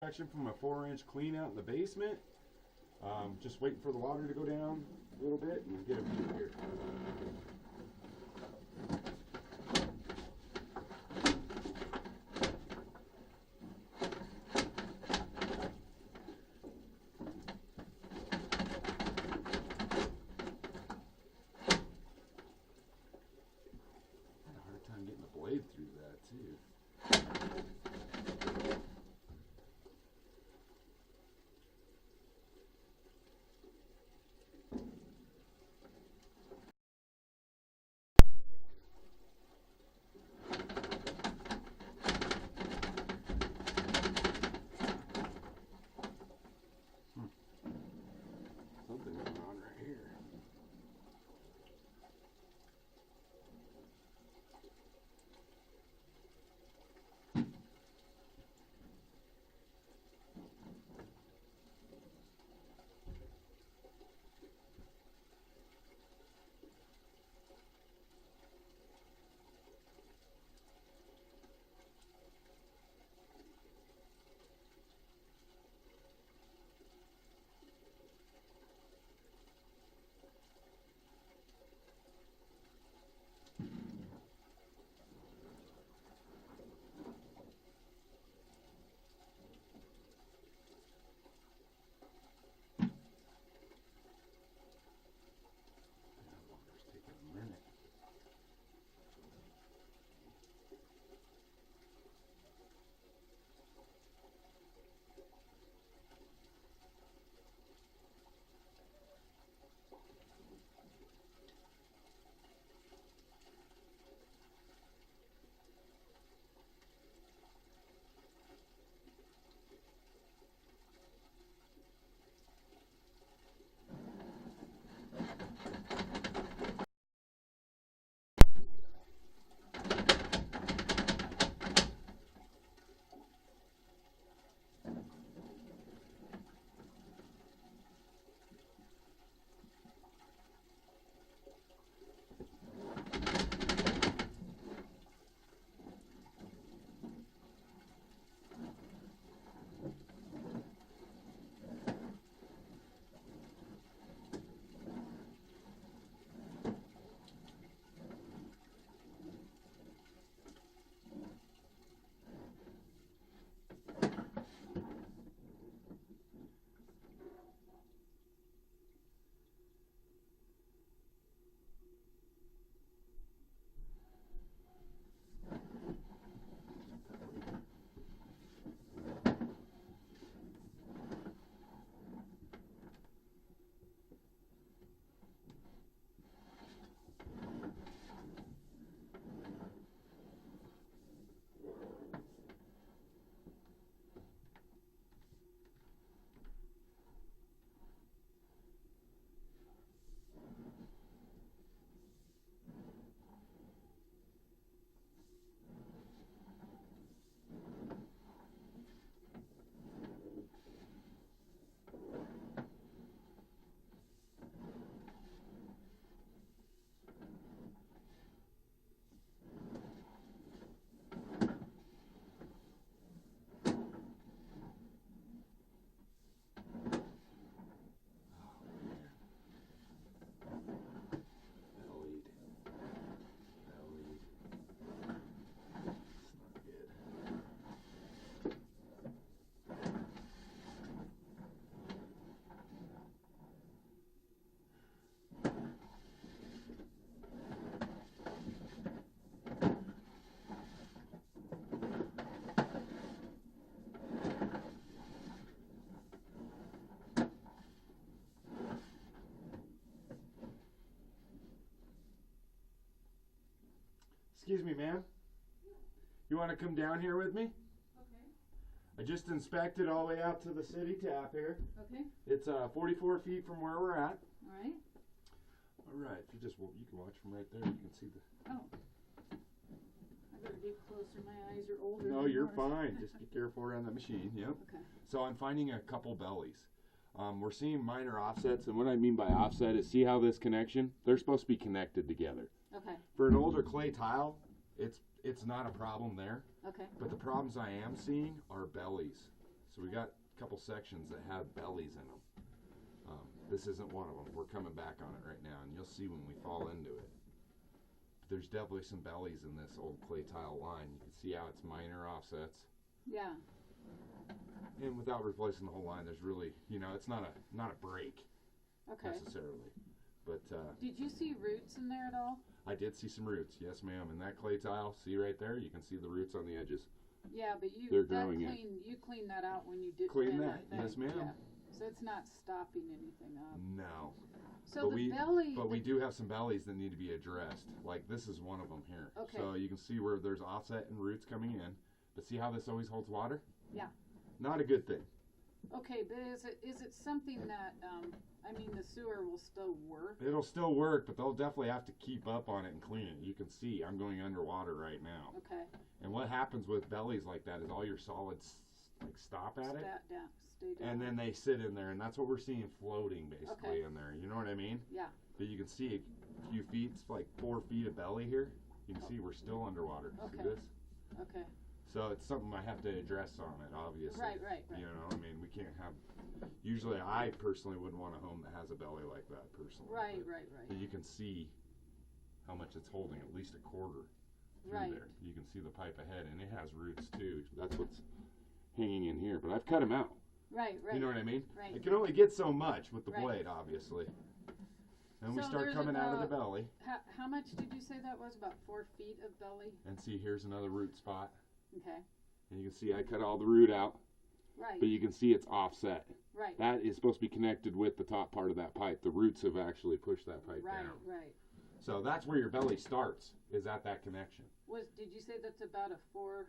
connection from a 4-inch clean out in the basement. Just waiting for the water to go down a little bit and get a view here. Getting the blade through that too. Something going on right here. Excuse me, ma'am. You want to come down here with me? Okay. I just inspected all the way out to the city tap here. Okay. It's 44 feet from where we're at. All right. All right. If you can watch from right there. You can see the. Oh. I better get closer. My eyes are older. No, you're fine. Just be careful around the machine. Yep. Okay. So I'm finding a couple bellies. We're seeing minor offsets, and what I mean by offset is, see how this connection? They're supposed to be connected together. Okay. For an older clay tile, it's not a problem there. Okay. But the problems I am seeing are bellies. So we got a couple sections that have bellies in them. This isn't one of them. We're coming back on it right now, and you'll see when we fall into it. There's definitely some bellies in this old clay tile line. You can see how it's minor offsets. Yeah. And without replacing the whole line, there's really, it's not a break Okay. necessarily. But Did you see roots in there at all? I did see some roots, yes, ma'am. And that clay tile, see right there, you can see the roots on the edges. Yeah, but They're growing in. you cleaned that out when you did Clean pin that, thing. yes, ma'am. Yeah. So it's not stopping anything up. No. So But the belly. But we do have some bellies that need to be addressed. Like this is one of them here. Okay. So you can see where there's offset and roots coming in. But see how this always holds water? Yeah. Not a good thing. Okay, but is it something that the sewer will still work? It'll still work, but they'll definitely have to keep up on it and clean it. You can see I'm going underwater right now. Okay. And what happens with bellies like that is all your solids stop at it. Stay down. And then they sit in there, and that's what we're seeing floating basically in there. You know what I mean? Yeah. But you can see a few feet, it's like 4 feet of belly here. You can see we're still underwater. Okay. See this? Okay. So it's something I have to address on it, obviously. Right. You know, we can't have. Usually, I personally wouldn't want a home that has a belly like that personally. Right. But you can see how much it's holding, at least a quarter through Right. there. You can see the pipe ahead, and it has roots too. That's what's hanging in here. But I've cut them out. Right. You know what I mean? Right. It can only get so much with the Right. blade, obviously. And we So start there's coming out of the about- belly. How much did you say that was? About 4 feet of belly? And see, here's another root spot. Okay. And you can see I cut all the root out. Right. But you can see it's offset. Right. That is supposed to be connected with the top part of that pipe. The roots have actually pushed that pipe down. Right. So that's where your belly starts, is at that connection. Did you say that's about a 4?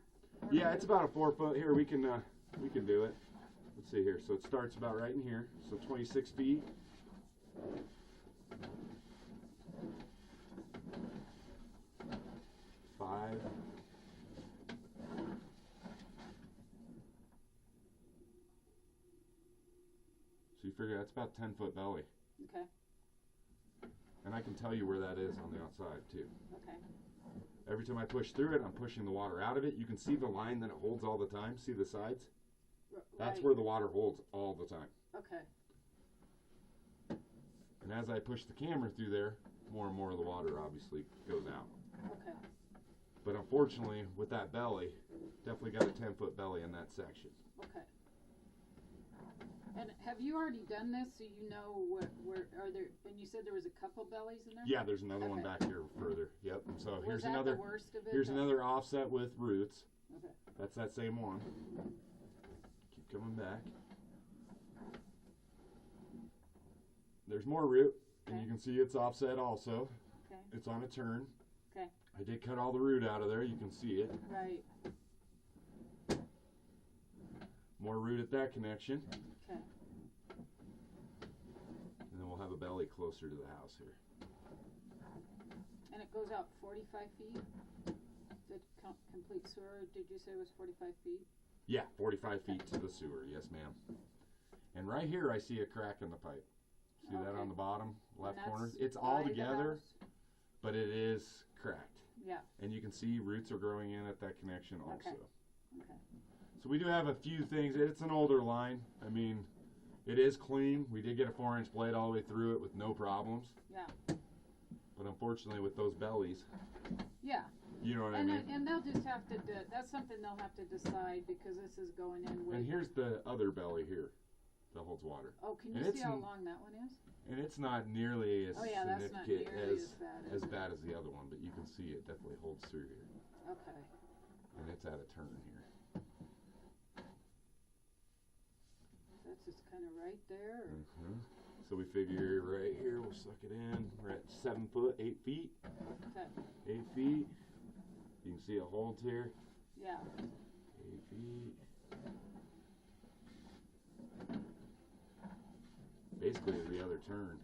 Yeah, it's about a 4 foot. Here, we can do it. Let's see here. So it starts about right in here. So 26 feet. Five. So you figure that's about 10-foot belly. Okay. And I can tell you where that is on the outside too. Okay. Every time I push through it, I'm pushing the water out of it. You can see the line that it holds all the time. See the sides? That's Right. where the water holds all the time. Okay. And as I push the camera through there, more and more of the water obviously goes out. Okay. But unfortunately, with that belly, definitely got a 10-foot belly in that section. Okay. And have you already done this so you know where are there, and you said there was a couple bellies in there? Yeah, there's another one Okay. back here further. Yep. So Was here's that another. the worst of it? Here's another offset with roots. Okay. That's that same one. Keep coming back. There's more root, and Okay. you can see it's offset also. Okay. It's on a turn. Okay. I did cut all the root out of there. You can see it. Right. More root at that connection. Okay. And then we'll have a belly closer to the house here. And it goes out 45 feet? The complete sewer, did you say was 45 feet? Yeah, 45 feet to the sewer. Yes, ma'am. And right here I see a crack in the pipe. See that Okay. on the bottom left And corner? that's It's all by the together, house? but it is cracked. Yeah. And you can see roots are growing in at that connection also. Okay. Okay. So we do have a few things. It's an older line. I mean, it is clean. We did get a 4-inch blade all the way through it with no problems. Yeah. But unfortunately with those bellies, Yeah. you know what I And, mean? and they'll just have to, that's something they'll have to decide because this is going in with. And here's the other belly here that holds water. Oh, can and you see it's how long that one is? And it's not nearly as Oh, yeah, that's not significant nearly as bad as the other one, but you can see it definitely holds through here. Okay. And it's at a turn here. That's just kind of right there. Or? So we figure right here, we'll suck it in. We're at 7 foot, 8 feet. Okay. 8 feet. You can see it holds here. Yeah. 8 feet. Basically the other turn,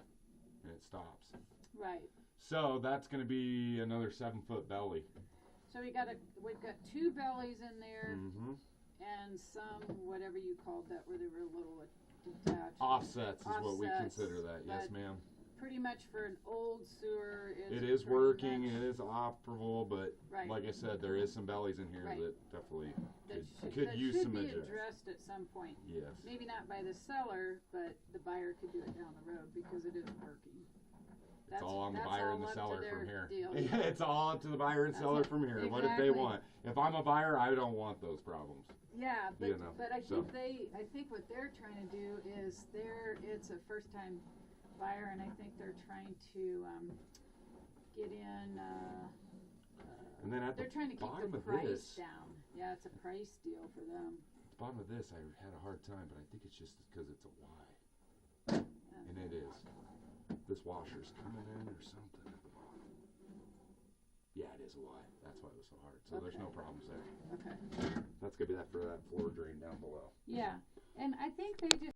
and it stops. Right. So that's going to be another 7-foot belly. So we've got 2 bellies in there and some, whatever you called that, where they were a little detached. Offsets is what we Offsets, consider that. Yes, but ma'am. pretty much for an old sewer, It is pretty working. much- It is operable, but Right. like I said, there is some bellies in here Right. that definitely that could that use should some be adjust. addressed at some point. Yes. Maybe not by the seller, but the buyer could do it down the road because it isn't working. It's all on the buyer and the seller from here. Deal. It's all up to the buyer and That's seller it. from here. What if they Exactly. want? If I'm a buyer, I don't want those problems. Yeah, but You know, I so. think I think what they're trying to do is it's a first time buyer, and I think they're trying to get in. And then at They're the trying to keep bottom the of price this, down. Yeah, it's a price deal for them. the bottom of this, I had a hard time, but I think it's just because it's a Y, Yeah. and it is. This washer's coming in or something at the bottom. Yeah, it is a Y. That's why it was so hard. So there's Okay. no problems there. Okay. That's gonna be that for that floor drain down below. Yeah, and I think they just